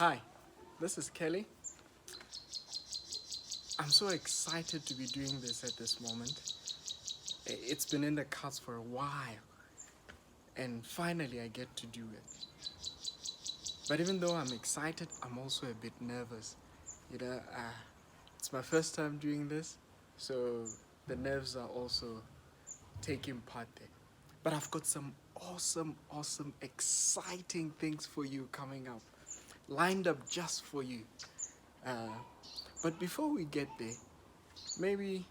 Hi, this is Kelly. I'm so excited to be doing this at this moment. It's been in the cards for a while, and finally I get to do it. But even though I'm excited, I'm also a bit nervous. You know, it's my first time doing this, so the nerves are also taking part there. But I've got some awesome, exciting things for you coming up, lined up just for you. Uh, but before we get there, maybe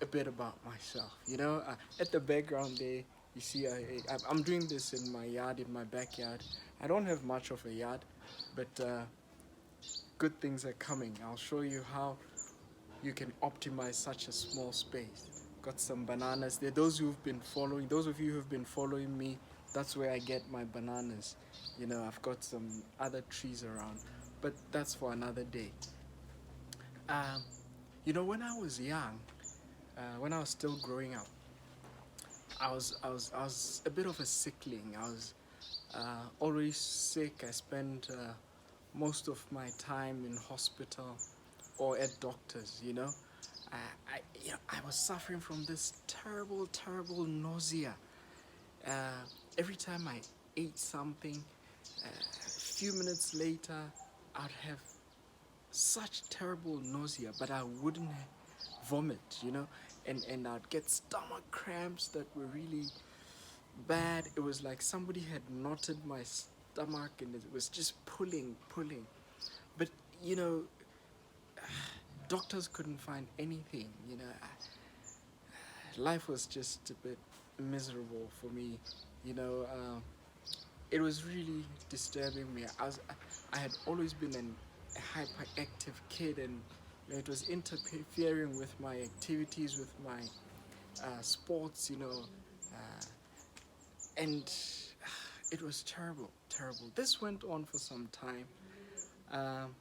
a bit about myself. At the background there, you see, I'm doing this in my yard, in my backyard. I don't have much of a yard, but good things are coming. I'll show you how you can optimize such a small space. Got some bananas there. Those of you who've been following me, that's where I get my bananas. I've got some other trees around, but that's for another day. Um, when I was young, when I was still growing up, I was a bit of a sickling. I was always sick. I spent most of my time in hospital or at doctors. I was suffering from this terrible nausea. Uh, every time I ate something, a few minutes later, I'd have such terrible nausea, but I wouldn't vomit, and I'd get stomach cramps that were really bad. It was like somebody had knotted my stomach and it was just pulling. But, you know, doctors couldn't find anything, Life was just a bit miserable for me, you know. It was really disturbing me. I had always been a hyperactive kid, and it was interfering with my activities, with my sports, and it was terrible. This went on for some time. Um,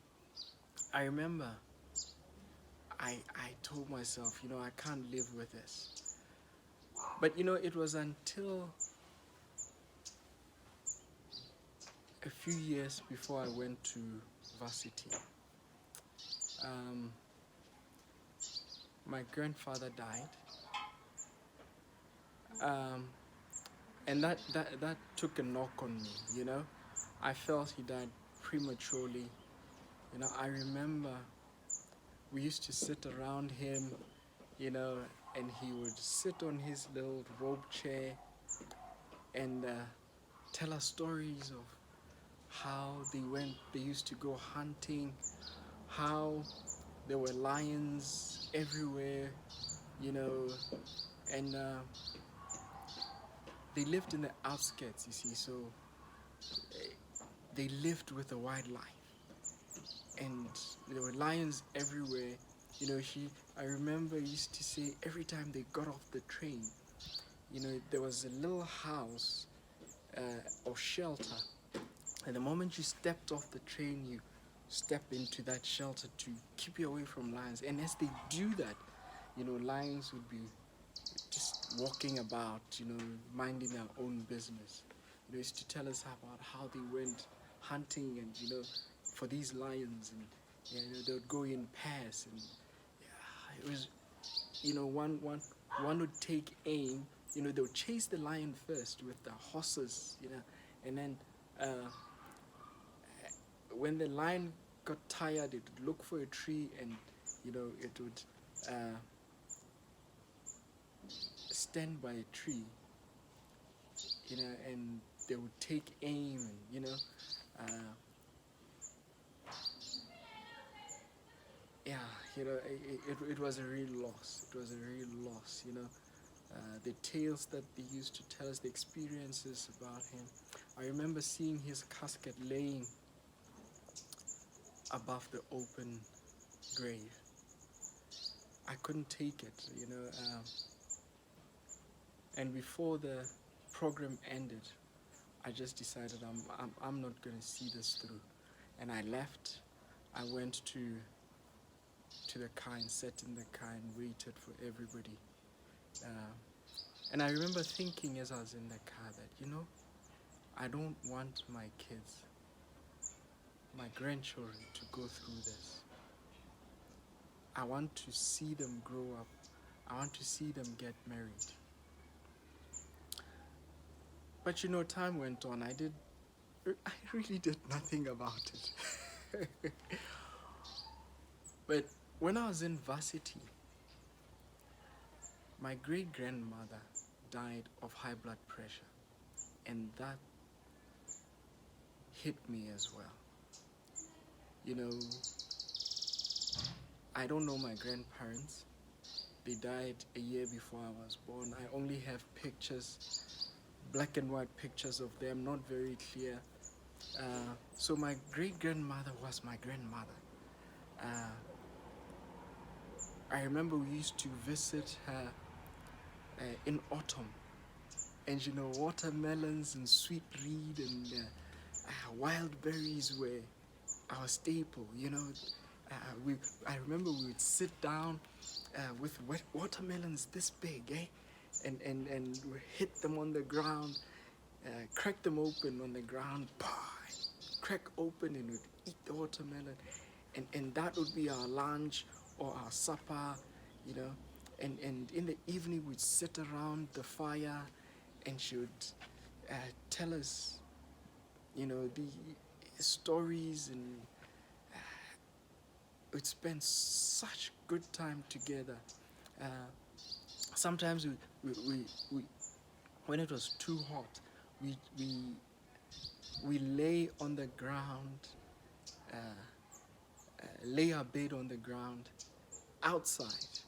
I remember I told myself, I can't live with this. But it was until a few years before I went to varsity. Um, my grandfather died, um, and that took a knock on me. I felt he died prematurely. I remember we used to sit around him, you know, and he would sit on his little robe chair and tell us stories of how they used to go hunting, how there were lions everywhere, you know, and they lived in the outskirts, you see, so they lived with the wildlife, and there were lions everywhere. I remember he used to say every time they got off the train, there was a little house or shelter, and the moment you stepped off the train, you step into that shelter to keep you away from lions. And as they do that, lions would be just walking about, minding their own business. He used to tell us about how they went hunting and, for these lions, and they would go in pairs, and yeah, it was, one would take aim. They would chase the lion first with the horses, and then when the lion got tired, it would look for a tree, and it would uh, stand by a tree, and they would take aim, and uh, yeah, it was a real loss. It was a real loss, the tales that they used to tell us, the experiences about him. I remember seeing his casket laying above the open grave. I couldn't take it, and before the program ended, I just decided I'm not going to see this through, and I left. I went to the car and sat in the car and waited for everybody. Uh, and I remember thinking as I was in the car that I don't want my kids my grandchildren to go through this. I want to see them grow up. I want to see them get married. But you know, time went on. I really did nothing about it. But when I was in varsity, my great-grandmother died of high blood pressure, and that hit me as well. You know, I don't know my grandparents. They died a year before I was born. I only have pictures, black and white pictures of them, not very clear. So my great-grandmother was my grandmother. I remember we used to visit her in autumn, and you know, watermelons and sweet reed and wild berries were our staple. You know, I remember we would sit down with watermelons this big, and we hit them on the ground, crack them open on the ground, crack open, and we'd eat the watermelon, and that would be our lunch or our supper, you know. And in the evening we'd sit around the fire, and she would tell us, you know, the stories, and we'd spend such good time together. Sometimes we when it was too hot, we lay on the ground, lay our bed on the ground outside,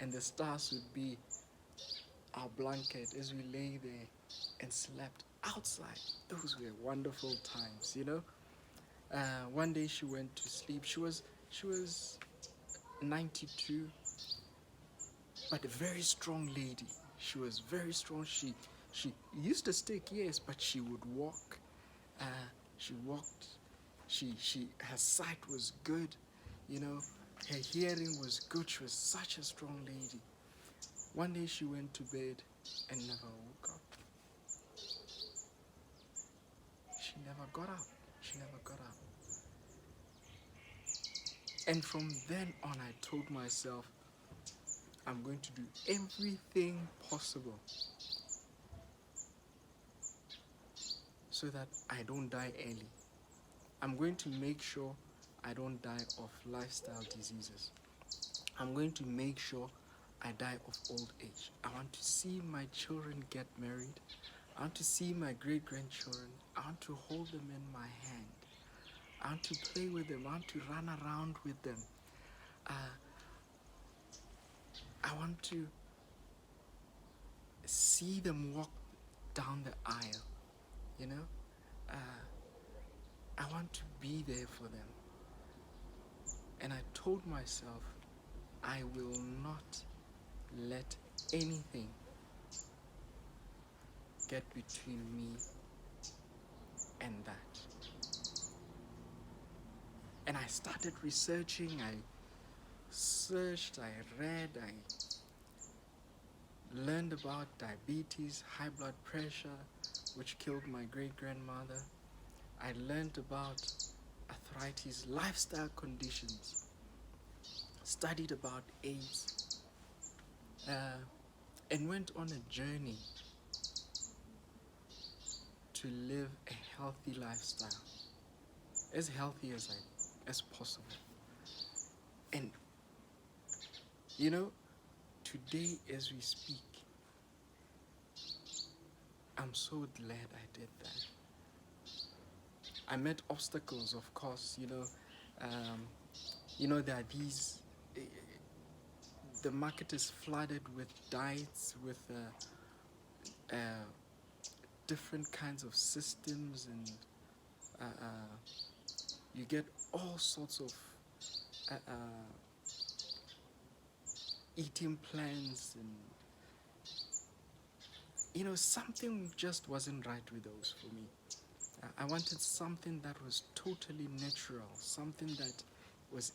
and the stars would be our blanket as we lay there and slept outside. Those were wonderful times, you know. One day she went to sleep. She was 92, but a very strong lady. She was very strong. She used a stick, yes, but she would walk. She walked. Her sight was good, you know. Her hearing was good. She was such a strong lady. One day she went to bed and never woke up. She never got up. She never got up. And from then on, I told myself, I'm going to do everything possible so that I don't die early. I'm going to make sure I don't die of lifestyle diseases. I'm going to make sure I die of old age. I want to see my children get married. I want to see my great-grandchildren. I want to hold them in my hand. I want to play with them. I want to run around with them. I want to see them walk down the aisle, you know. I want to be there for them. And I told myself, I will not let anything get between me and that. And I started researching. I searched, I read, I learned about diabetes, high blood pressure, which killed my great-grandmother. I learned about arthritis, lifestyle conditions, studied about AIDS, and went on a journey to live a healthy lifestyle, as healthy as possible. And you know, today as we speak, I'm so glad I did that. I met obstacles, of course, you know. There are these, the market is flooded with diets, with different kinds of systems, and you get all sorts of eating plans, and you know, something just wasn't right with those for me. I wanted something that was totally natural, something that was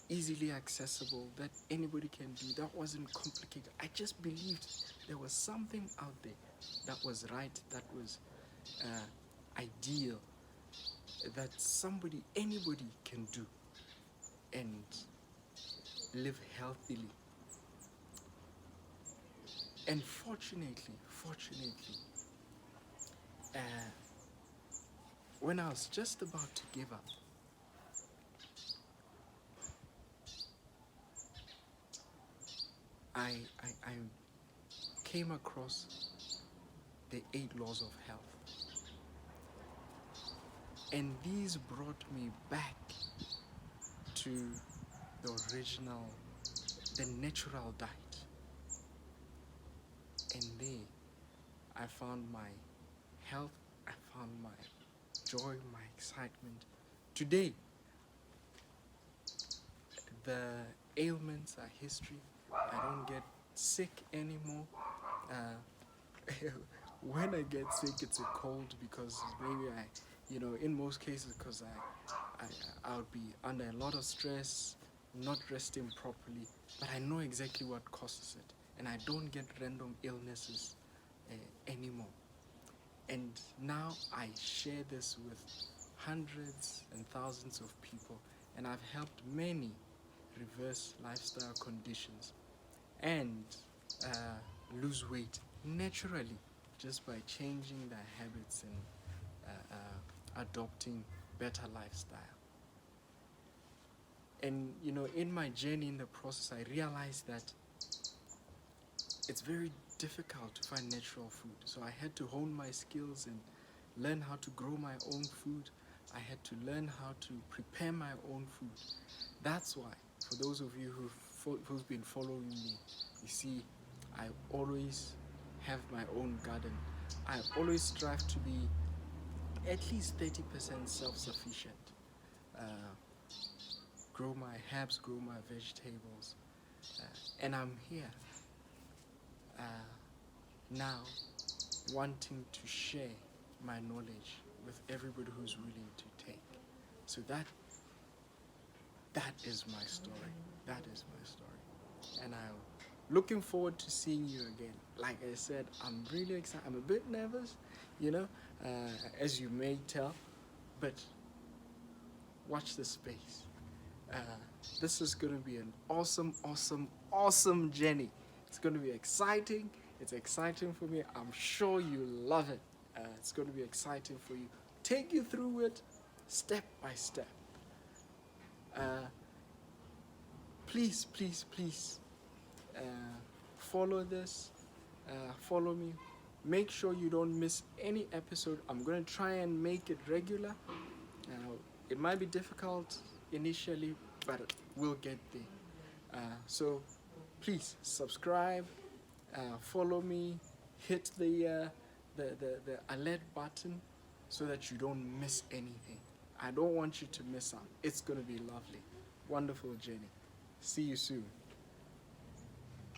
easily accessible, that anybody can do, that wasn't complicated. I just believed there was something out there that was right, that was ideal that anybody can do and live healthily. And fortunately, uh, when I was just about to give up, I came across the 8 laws of health. And these brought me back to the original, the natural diet. And there, I found my health, I found my joy, my excitement. Today, the ailments are history. I don't get sick anymore. When I get sick, it's a cold because maybe in most cases, because I would be under a lot of stress, not resting properly. But I know exactly what causes it, and I don't get random illnesses anymore. And now I share this with hundreds and thousands of people, and I've helped many reverse lifestyle conditions and lose weight naturally just by changing their habits and adopting better lifestyle. And in my journey, in the process, I realized that it's very difficult to find natural food. So I had to hone my skills and learn how to grow my own food. I had to learn how to prepare my own food. That's why, for those of you who've been following me, you see, I always have my own garden. I always strive to be at least 30% self-sufficient. Grow my herbs, grow my vegetables. And I'm here now wanting to share my knowledge with everybody who's willing to take. So that is my story. That is my story. And I'm looking forward to seeing you again. Like I said, I'm really excited. I'm a bit nervous, as you may tell, but watch the space. This is going to be an awesome journey. It's going to be exciting. It's exciting for me. I'm sure you love it. It's going to be exciting for you. Take you through it step by step. Please, follow this. Follow me. Make sure you don't miss any episode. I'm going to try and make it regular. It might be difficult initially, but we'll get there. So please subscribe, follow me, hit the alert button so that you don't miss anything. I don't want you to miss out. It's going to be lovely. Wonderful journey. See you soon.